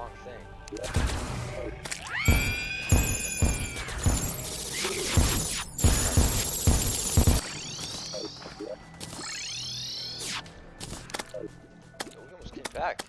wrong thing. Oh, we almost came back.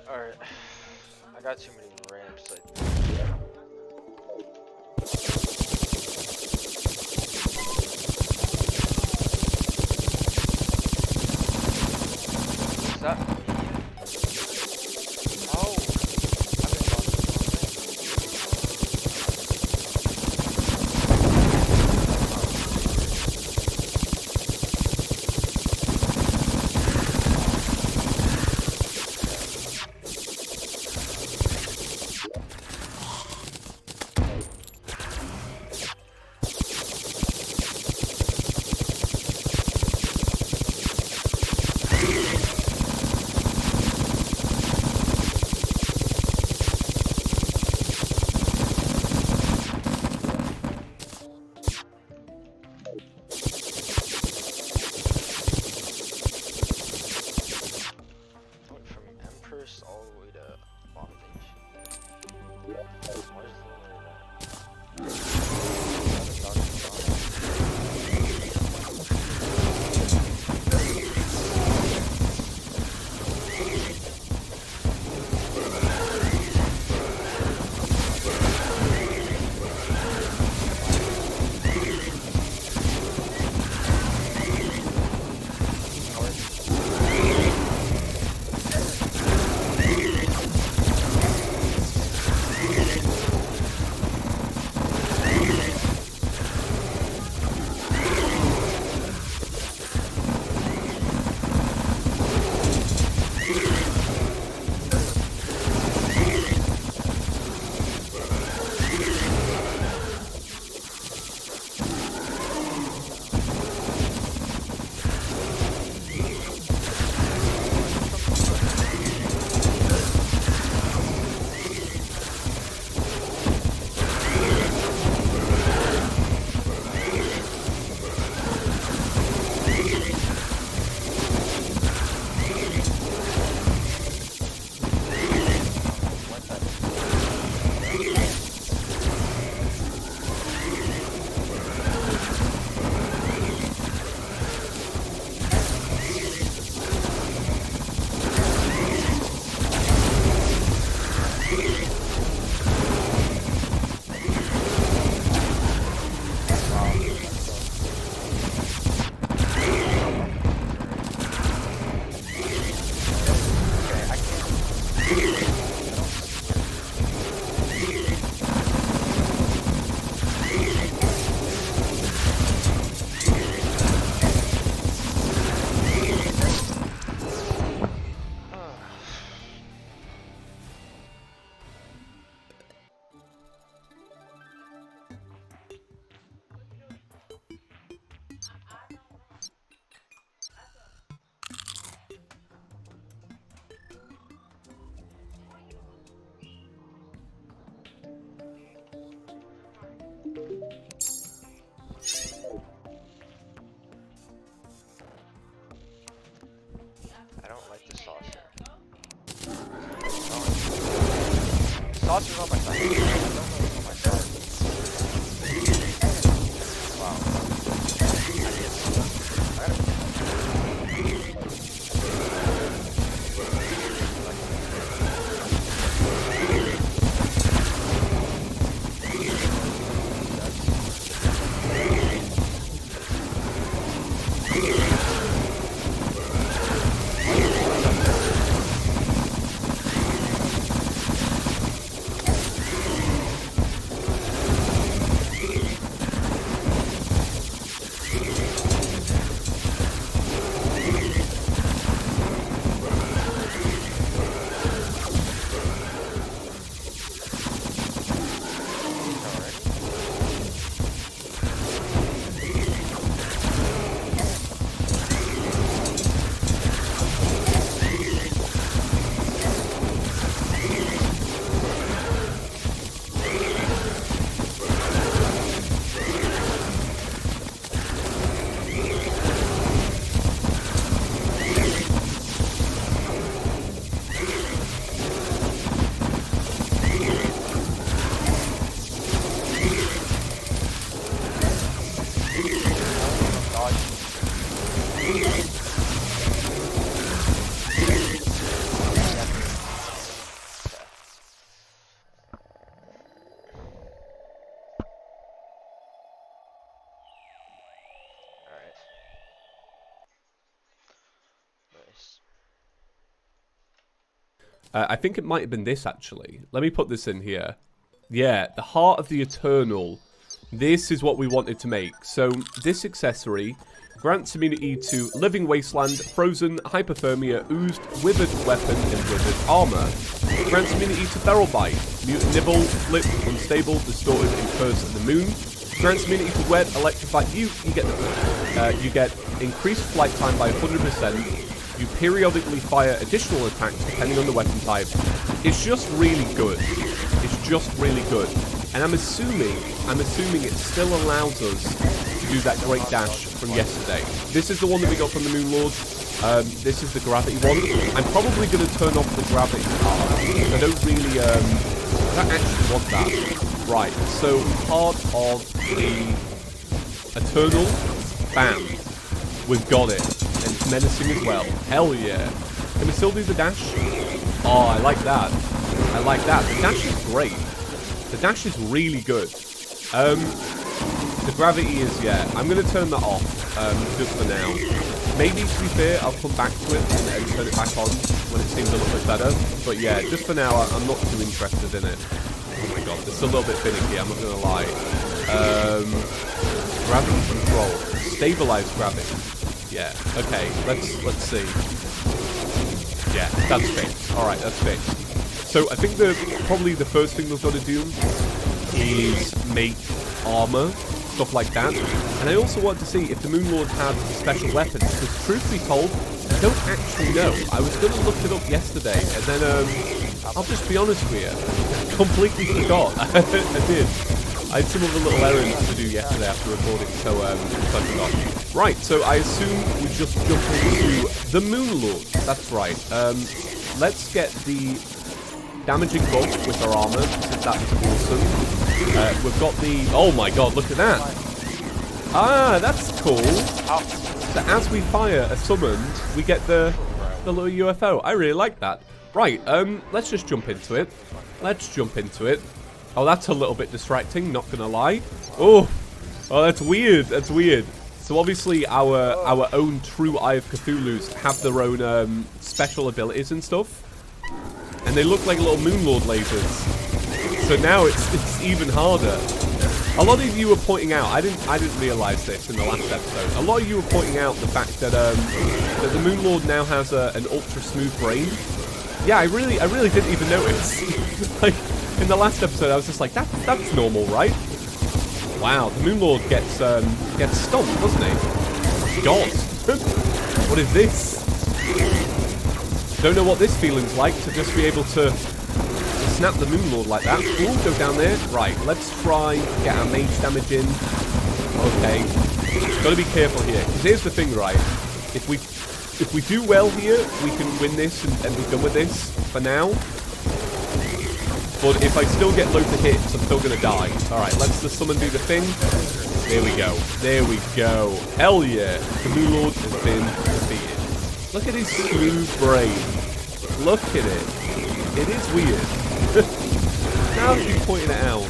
Alright, I got too many ramps. Is that me? Oh, I've been on this wrong thought she was on my side. I don't know if it's on my side. Wow. I gotta I think it might have been this, actually. Let me put this in here. Yeah, the Heart of the Eternal. This is what we wanted to make. So, this accessory grants immunity to Living Wasteland, Frozen, Hypothermia, Oozed, Withered Weapon, and Withered Armor. Grants immunity to Feral Bite, Mutant Nibble, Flip, Unstable, Distorted, and Curse of the Moon. Grants immunity to Wet, Electrified. You get increased flight time by 100%. You periodically fire additional attacks depending on the weapon type. It's just really good. It's just really good. And I'm assuming it still allows us to do that great dash from yesterday. This is the one that we got from the Moon Lord. This is the gravity one. I'm probably going to turn off the gravity part. I don't really, I don't actually want that. Right, so part of the Eternal, bam. We've got it. And it's menacing as well. Hell yeah. Can we still do the dash? Oh, I like that. I like that. The dash is great. The dash is really good. The gravity is, yeah. I'm going to turn that off, just for now. Maybe, to be fair, I'll come back to it and turn it back on when it seems a little bit better. But yeah, just for now, I'm not too interested in it. Oh my god, it's a little bit finicky, I'm not going to lie. Gravity control. Stabilize gravity. Yeah, okay, let's see. Yeah, that's fixed. Alright, that's fixed. So I think probably the first thing we've got to do is make armor, stuff like that. And I also want to see if the Moon Lord had special weapons, because truth be told, I don't actually know. I was going to look it up yesterday, and then, I'll just be honest with you, completely forgot. I did. I had some other little errands to do yesterday after recording, so I forgot. Right, so I assume we just jump into the Moon Lord. That's right. Let's get the damaging buff with our armor, because that is awesome. We've got the... Oh my god, look at that! Ah, that's cool. So as we fire a summoned, we get the little UFO. I really like that. Right, let's just jump into it. Let's jump into it. Oh, that's a little bit distracting, not gonna lie. Oh, that's weird, that's weird. So obviously our own true Eye of Cthulhu's have their own special abilities and stuff. And they look like little Moon Lord lasers. So now it's even harder. A lot of you were pointing out, I didn't realise this in the last episode. A lot of you were pointing out the fact that the Moon Lord now has an ultra smooth brain. Yeah, I really didn't even notice. Like in the last episode, I was just like, that's normal, right? Wow, the Moon Lord gets stomped, doesn't he? God, what is this? Don't know what this feeling's like to just be able to snap the Moon Lord like that. Ooh, go down there. Right, let's try get our mage damage in. Okay, gotta be careful here. Because here's the thing, right? If we do well here, we can win this and be done with this for now. But if I still get loads of hits, I'm still going to die. Alright, let's the summon do the thing. There we go. There we go. Hell yeah. The Moon Lord has been defeated. Look at his smooth brain. Look at it. It is weird. Now that you're pointing it out,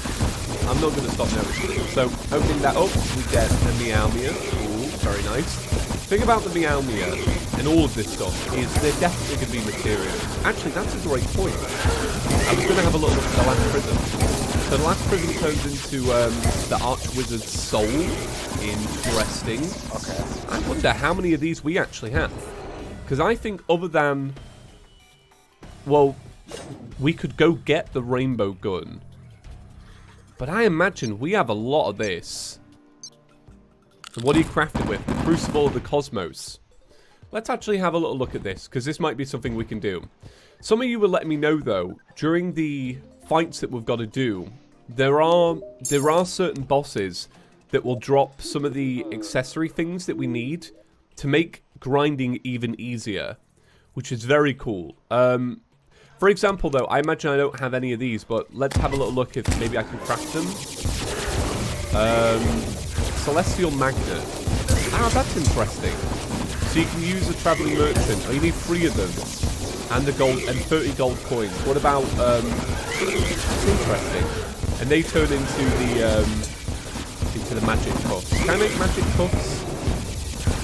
I'm not going to stop noticing it. So, opening that up, we get a Meowmere. Ooh, very nice. The thing about the Meowmere and all of this stuff is they're definitely going to be materials. Actually, that's a great point. I was going to have a little look at the last prism. So the last prism turns into the Archwizard's soul. Interesting. Okay. I wonder how many of these we actually have. Because I think other than... Well, we could go get the rainbow gun. But I imagine we have a lot of this. And what are you crafted with? The Crucible of the Cosmos. Let's actually have a little look at this, because this might be something we can do. Some of you were letting me know, though, during the fights that we've got to do, there are certain bosses that will drop some of the accessory things that we need to make grinding even easier, which is very cool. For example, though, I imagine I don't have any of these, but let's have a little look if maybe I can craft them. Celestial Magnet. Ah, that's interesting. So you can use a Traveling Merchant. Oh, you need 3 of them. And the gold and 30 gold coins. What about, that's interesting. And they turn into the magic cups. Can I make magic cups?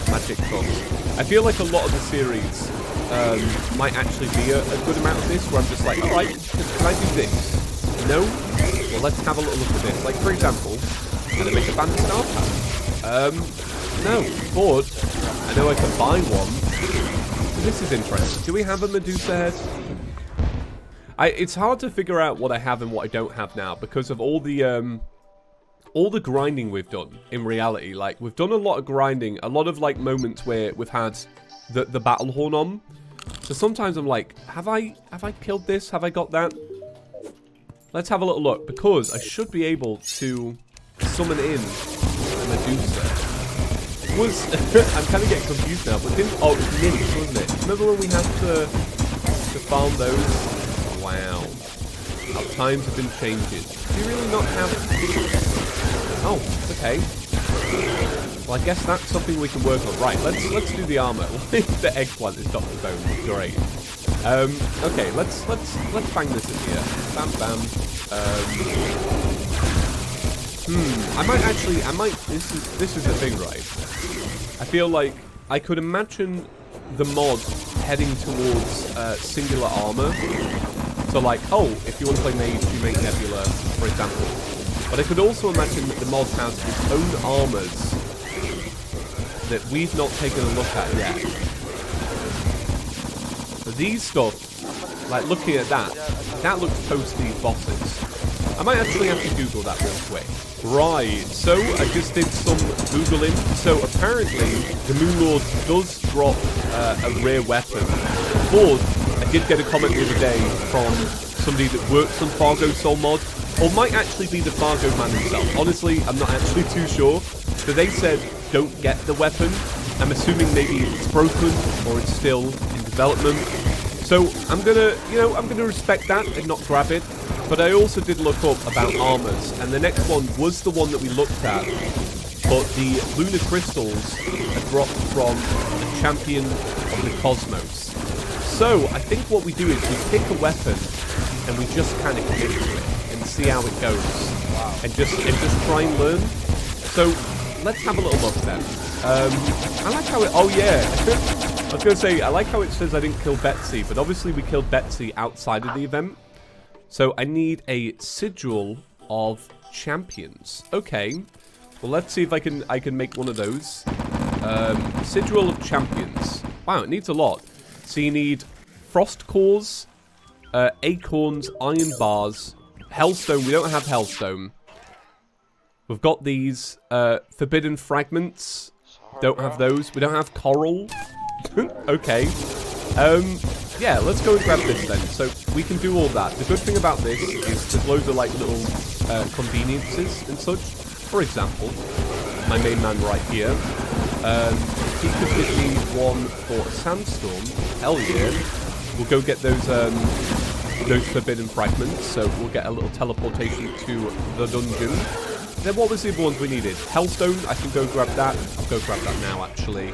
Magic cups. I feel like a lot of the series might actually be a good amount of this, where I'm just like, alright, can I do this? No? Well, let's have a little look at this. Like, for example, can I make a bandit star pack? No. But I know I can buy one. So this is interesting. Do we have a Medusa head? It's hard to figure out what I have and what I don't have now because of all the grinding we've done in reality. Like, we've done a lot of grinding, a lot of like moments where we've had the battle horn on. So sometimes I'm like, have I killed this? Have I got that? Let's have a little look, because I should be able to summon in Medusa. I'm kind of getting confused now, but didn't... Oh, it was nymphs, wasn't it? Remember when we had to farm those? Wow. How times have been changing. Do you really not have... Oh, okay. Well, I guess that's something we can work on. Right, let's do the armor. The eggplant is Dr. Bone. Great. Okay, let's bang this in here. Bam, bam. This is the thing, right? I feel like I could imagine the mod heading towards singular armor. So like, oh, if you want to play mage, you make Nebula, for example. But I could also imagine that the mod has its own armors that we've not taken a look at yet. So these stuff, like looking at that looks post these bosses. I might actually have to Google that real quick. Right, so I just did some Googling. So apparently, the Moon Lord does drop a rare weapon. But I did get a comment the other day from somebody that works on Fargo Soul mod, or might actually be the Fargo man himself. Honestly, I'm not actually too sure. So they said, don't get the weapon. I'm assuming maybe it's broken, or it's still in development. So I'm gonna respect that and not grab it. But I also did look up about armors, and the next one was the one that we looked at. But the lunar crystals are dropped from a champion of the cosmos. So I think what we do is we pick a weapon and we just kind of commit to it and see how it goes. Wow. And just try and learn. So let's have a little look then. I like how it... Oh yeah, I was going to say, I like how it says I didn't kill Betsy, but obviously we killed Betsy outside of the event. So I need a sigil of champions. Okay. Well, let's see if I can make one of those. Sigil of champions. Wow, it needs a lot. So you need frost cores, acorns, iron bars, hellstone. We don't have hellstone. We've got these forbidden fragments. Don't have those. We don't have coral. Okay. Yeah, let's go and grab this then. So we can do all that. The good thing about this is there's loads of like little conveniences and such. For example, my main man right here. He could give me one for a sandstorm. Hell yeah. We'll go get those those forbidden fragments, so we'll get a little teleportation to the dungeon. Then what was the other ones we needed? Hellstone, I can go grab that. I'll go grab that now, actually.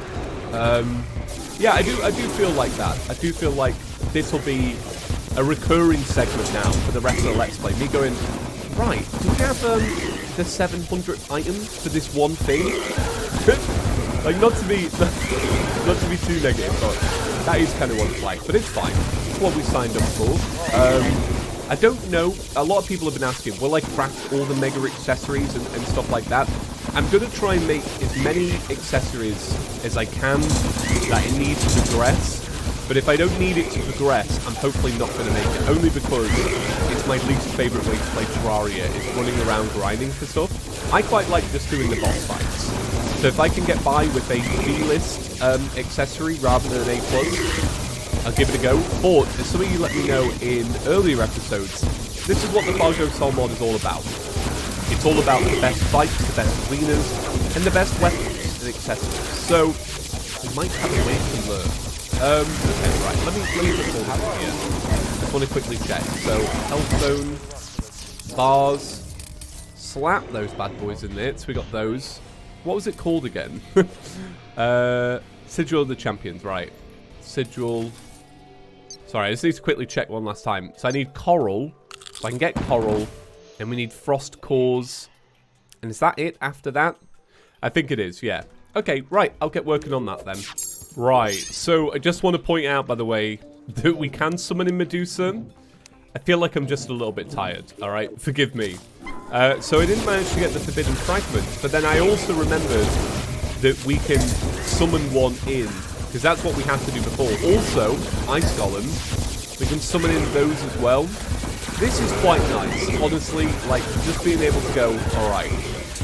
Yeah, I do feel like that. I do feel like this will be a recurring segment now for the rest of the Let's Play. Me going, right, do we have the 700th item for this one thing? Like, not to be too negative, but that is kind of what it's like. But it's fine. It's what we signed up for. I don't know. A lot of people have been asking, will I craft all the mega accessories and stuff like that? I'm going to try and make as many accessories as I can that it needs to progress. But if I don't need it to progress, I'm hopefully not going to make it. Only because it's my least favourite way to play Terraria, is running around grinding for stuff. I quite like just doing the boss fights. So if I can get by with a B-list accessory rather than an A+, I'll give it a go. But, as some of you let me know in earlier episodes, this is what the Fargo Soul mod is all about. It's all about the best fights, the best arenas, and the best weapons and accessories. So, we might have a way to learn. Okay, right, let me put all this here. I just want to quickly check. So, Hellstone, bars, slap those bad boys in there. So we got those. What was it called again? Sigil of the Champions, right. Sigil. Sorry, I just need to quickly check one last time. So I need coral. So I can get coral. And we need frost cores. And is that it after that? I think it is, yeah. Okay, right, I'll get working on that then. Right, so I just want to point out, by the way, that we can summon in Medusa. I feel like I'm just a little bit tired, alright? Forgive me. So I didn't manage to get the Forbidden Fragment, but then I also remembered that we can summon one in, because that's what we had to do before. Also, Ice Golems, we can summon in those as well. This is quite nice, honestly, like, just being able to go, alright,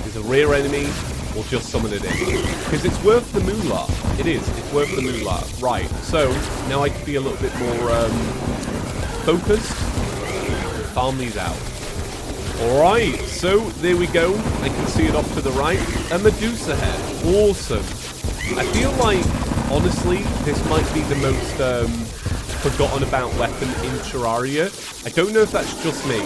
there's a rare enemy, we'll just summon it in. Because it's worth the moolah. It is, it's worth the moolah. Right, so, now I can be a little bit more, focused. Farm these out. Alright, so there we go. I can see it off to the right. A Medusa head. Awesome. I feel like, honestly, this might be the most forgotten about weapon in Terraria. I don't know if that's just me,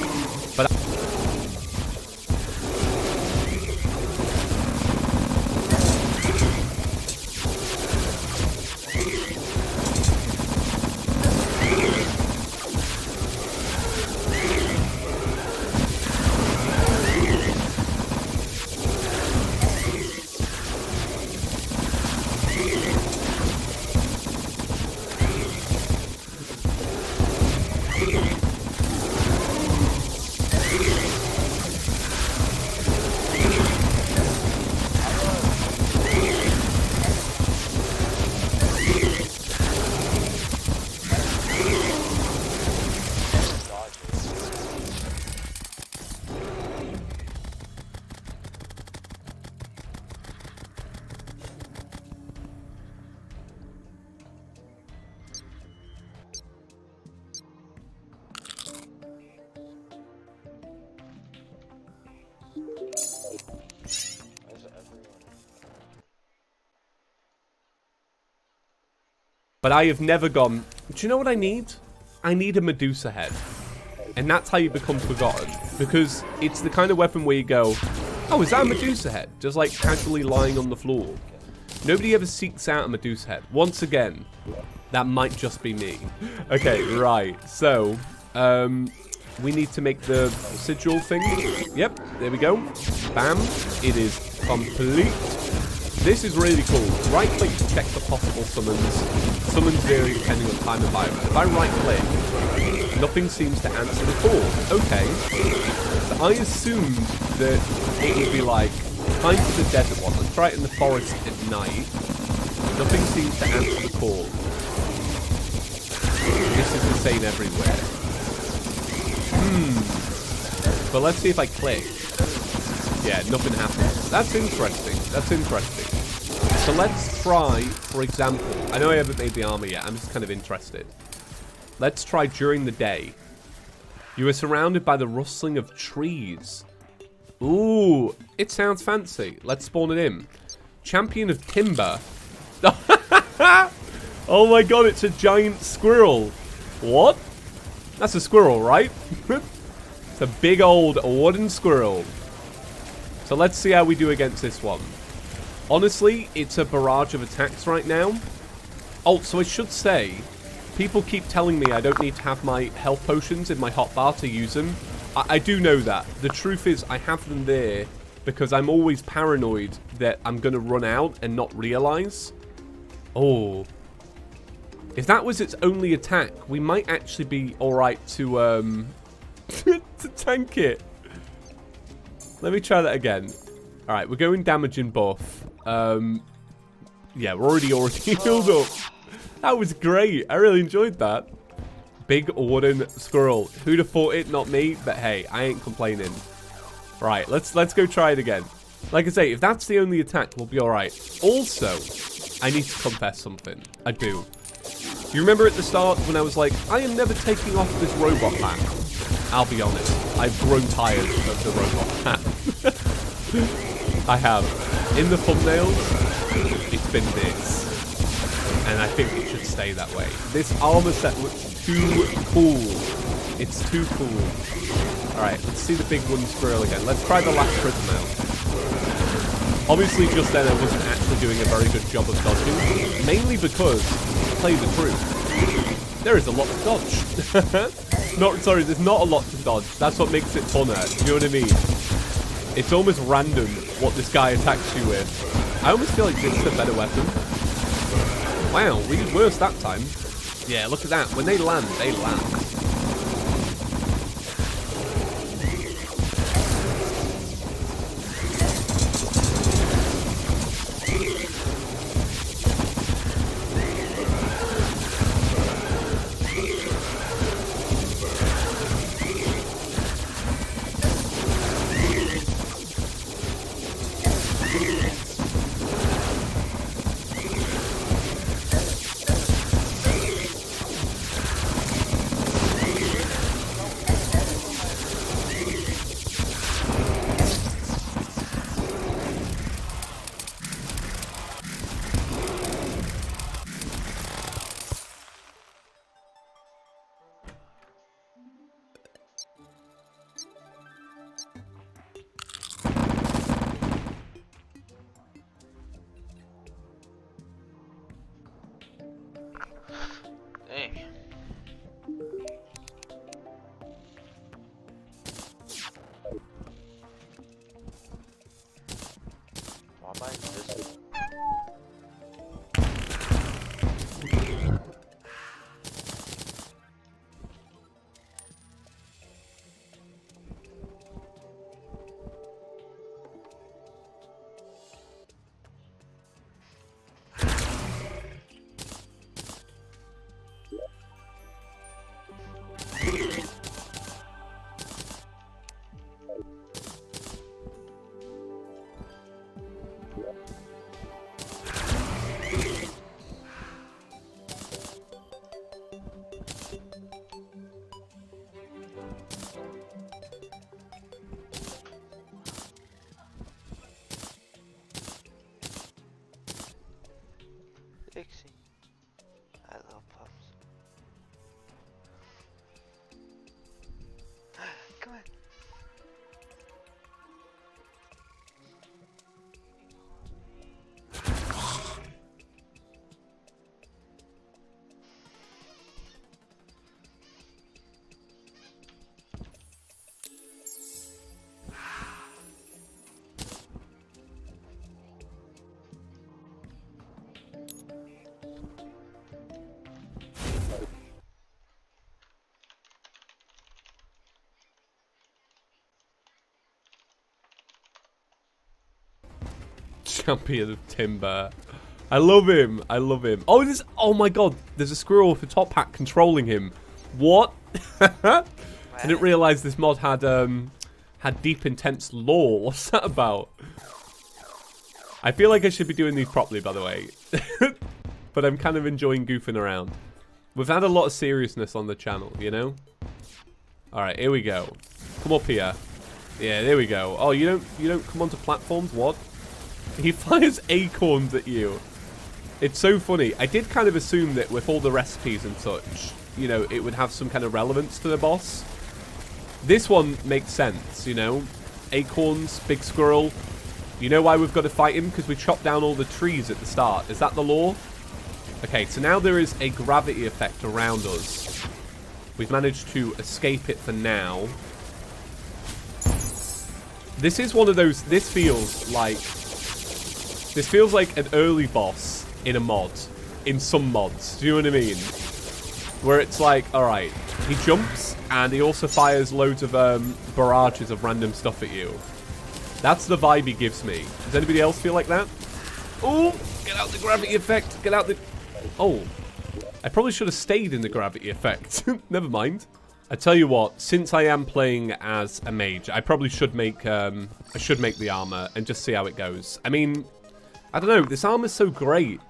but I have never gone, do you know what I need? I need a Medusa head. And that's how you become forgotten. Because it's the kind of weapon where you go, oh, is that a Medusa head? Just like casually lying on the floor. Nobody ever seeks out a Medusa head. Once again, that might just be me. Okay, right. So, we need to make the sigil thing. Yep, there we go. Bam. It is complete. This is really cool. Right click to check for possible summons. Summons vary depending on time environment. If I right click, nothing seems to answer the call. Okay. So I assumed that it would be like, time for the desert one. Let's try it in the forest at night. Nothing seems to answer the call. This is the same everywhere. But let's see if I click. Yeah, nothing happens. That's interesting. That's interesting. So let's try, for example, I know I haven't made the armor yet. I'm just kind of interested. Let's try during the day. You are surrounded by the rustling of trees. Ooh, it sounds fancy. Let's spawn it in. Champion of Timber. Oh my god, it's a giant squirrel. What? That's a squirrel, right? It's a big old wooden squirrel. So let's see how we do against this one. Honestly, it's a barrage of attacks right now. Oh, so I should say, people keep telling me I don't need to have my health potions in my hotbar to use them. I do know that. The truth is, I have them there because I'm always paranoid that I'm going to run out and not realize. Oh. If that was its only attack, we might actually be alright to, to tank it. Let me try that again. Alright, we're going damage and buff. Yeah, we're already healed up. That was great. I really enjoyed that. Big wooden squirrel. Who'd have thought it? Not me. But hey, I ain't complaining. Right, let's go try it again. Like I say, if that's the only attack, we'll be alright. Also, I need to confess something. I do. You remember at the start when I was like, I am never taking off this robot hat? I'll be honest. I've grown tired of the robot hat. I have. In the thumbnails, it's been this. And I think it should stay that way. This armor set looks too cool. It's too cool. Alright, let's see the big wooden squirrel again. Let's try the last prison now. Obviously, just then I wasn't actually doing a very good job of dodging. Mainly because, to tell you the truth, there is a lot to dodge. There's not a lot to dodge. That's what makes it funner. You know what I mean? It's almost random what this guy attacks you with. I almost feel like this is a better weapon. Wow, we did worse that time. Yeah, look at that. When they land, they land. Dixie. I love pups. Come on. Champion of Timber. I love him. I love him. Oh, this. Oh my god. There's a squirrel with a top hat controlling him. What? I didn't realize this mod had deep, intense lore. What's that about? I feel like I should be doing these properly, by the way. But I'm kind of enjoying goofing around. We've had a lot of seriousness on the channel, you know? Alright, here we go. Come up here. Yeah, there we go. Oh, you don't come onto platforms? What? He fires acorns at you. It's so funny. I did kind of assume that with all the recipes and such, you know, it would have some kind of relevance to the boss. This one makes sense, you know. Acorns, big squirrel. You know why we've got to fight him? Because we chopped down all the trees at the start. Is that the law? Okay, so now there is a gravity effect around us. We've managed to escape it for now. This is one of those... This feels like an early boss in a mod. In some mods. Do you know what I mean? Where it's like, alright, he jumps and he also fires loads of barrages of random stuff at you. That's the vibe he gives me. Does anybody else feel like that? Oh, get out the gravity effect. Get out the... Oh, I probably should have stayed in the gravity effect. Never mind. I tell you what, since I am playing as a mage, I probably should make the armor and just see how it goes. I mean, I don't know, this armor's so great.